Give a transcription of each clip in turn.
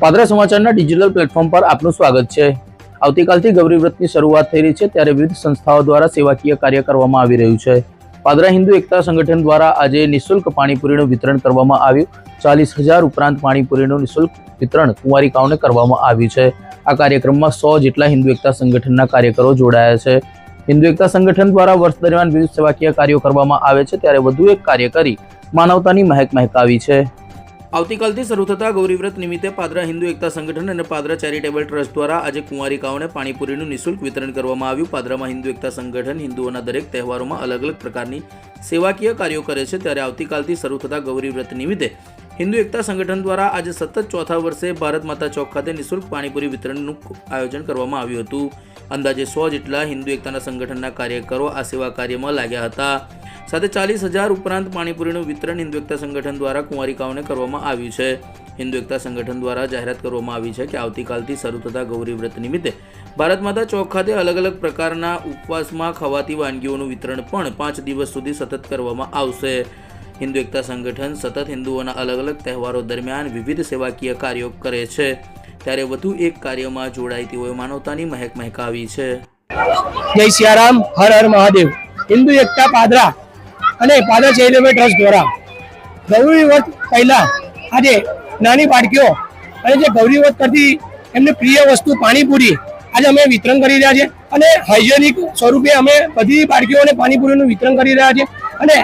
પાદરા સમાચારના digital platform પર આપનું સ્વાગત છે। આવતીકાલથી ગૌરી વ્રતની શરૂઆત થઈ રહી છે, ત્યારે વિવિધ સંસ્થાઓ દ્વારા સેવાકીય કાર્ય કરવામાં આવી રહ્યું છે। પાદરા હિન્દુ એકતા સંગઠન દ્વારા આજે નિઃશુલ્ક પાણીપુરીનું વિતરણ કરવામાં આવ્યું। 40,000 ઉપરાંત પાણીપુરીનું નિઃશુલ્ક વિતરણ કુંવારિકાઓને કરવામાં આવ્યું છે। આ કાર્યક્રમમાં 100 જેટલા હિન્દુ એકતા સંગઠનના કાર્યકરો જોડાયા છે। હિન્દુ એકતા સંગઠન દ્વારા વર્ષ દરમિયાન વિવિધ સેવાકીય કાર્યો કરવામાં આવે છે, ત્યારે વધુ એક કાર્ય કરી માનવતાની મહેક મહેકાવી છે। આવતીકાલથી શરૂ થતા ગૌરી વ્રત નિમિત્તે પાદરા હિન્દુ એકતા સંગઠન અને પાદરા ચેરિટેબલ ટ્રસ્ટ દ્વારા આજે કુંવારિકાઓને પાણીપુરીનું નિઃશુલ્ક વિતરણ કરવામાં આવ્યું। પાદરામાં હિન્દુ એકતા સંગઠન હિન્દુઓના દરેક તહેવારોમાં અલગ અલગ પ્રકારની સેવાકીય કાર્યો કરે છે, ત્યારે આવતીકાલથી શરૂ થતા ગૌરી વ્રત નિમિત્તે હિન્દુ એકતા સંગઠન દ્વારા આજે સતત ચોથા વર્ષે ભારત માતા ચોક ખાતે નિઃશુલ્ક પાણીપુરી વિતરણનું આયોજન કરવામાં આવ્યું હતું। અંદાજે 100 જેટલા હિન્દુ એકતાના સંગઠનના કાર્યકરો આ સેવા કાર્યમાં લાગ્યા હતા। સાથે 40,000 ઉપરાંત પાણીપુરીનું વિતરણ હિન્દુ એકતા સંગઠન દ્વારા કુંવારિકાઓને કરવામાં આવ્યું છે। હિન્દુ એકતા સંગઠન દ્વારા જાહેરાત કરવામાં આવી છે કે આવતીકાલથી શરૂ થતા ગૌરી વ્રત નિમિત્તે ભારત માતા ચોક ખાતે અલગ અલગ પ્રકારના ઉપવાસમાં ખવાતી વાનગીઓનું વિતરણ પણ 5 દિવસ સુધી સતત કરવામાં આવશે। હિન્દુ એકતા સંગઠન સતત હિન્દુઓના અલગ અલગ તહેવારો દરમિયાન વિવિધ સેવાકીય કાર્યો કરે છે, ત્યારે વધુ એક કાર્યમાં જોડાઈ તેઓએ માનવતાની મહેક મહેકાવી છે। જય સિયારામ, હર હર મહાદેવ। હિન્દુ એકતા પાદરા અને પાદરા ચેરિટેબલ ટ્રસ્ટ દ્વારા ગૌરી વ્રત પહેલા આજે નાની બાળકીઓ અને જે ગૌરી વ્રત કરતી એમને પ્રિય વસ્તુ પાણીપુરી આજે અમે વિતરણ કરી રહ્યા છીએ અને હાઇજેનિક સ્વરૂપે અમે બધી બાળકીઓને પાણીપુરીનું વિતરણ કરી રહ્યા છીએ અને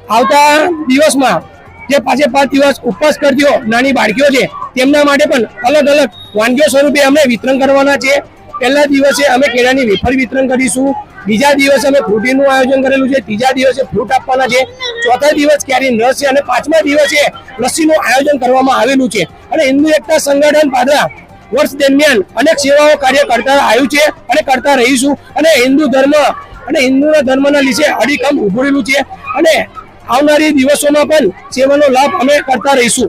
આવતા દિવસમાં જે 5 દિવસ ઉપવાસ કરતીઓ નાની બાળકીઓ છે તેમના માટે પણ અલગ અલગ વાનગીઓ સ્વરૂપે અમે વિતરણ કરવાના છે। પહેલા દિવસે અમે કેળાની વેફર વિતરણ કરીશું, બીજા દિવસે અમે ફ્રૂટીનું આયોજન કરેલું છે, ત્રીજા દિવસે ફ્રૂટ આપવાના છે, ચોથા દિવસ કેરીનો રસ છે અને 5મા દિવસે લસ્સીનું આયોજન કરવામાં આવેલું છે। અને હિન્દુ એકતા સંગઠન પાદરા વર્ષ દરમિયાન અનેક સેવાઓ કાર્ય કરતા આવ્યું છે અને કરતા રહીશું અને હિન્દુ ધર્મ અને હિન્દુના ધર્મના લીધે અડીખમ ઉભરેલું છે અને આવનારી દિવસોમાં પણ સેવાનો લાભ અમે કરતા રહીશું।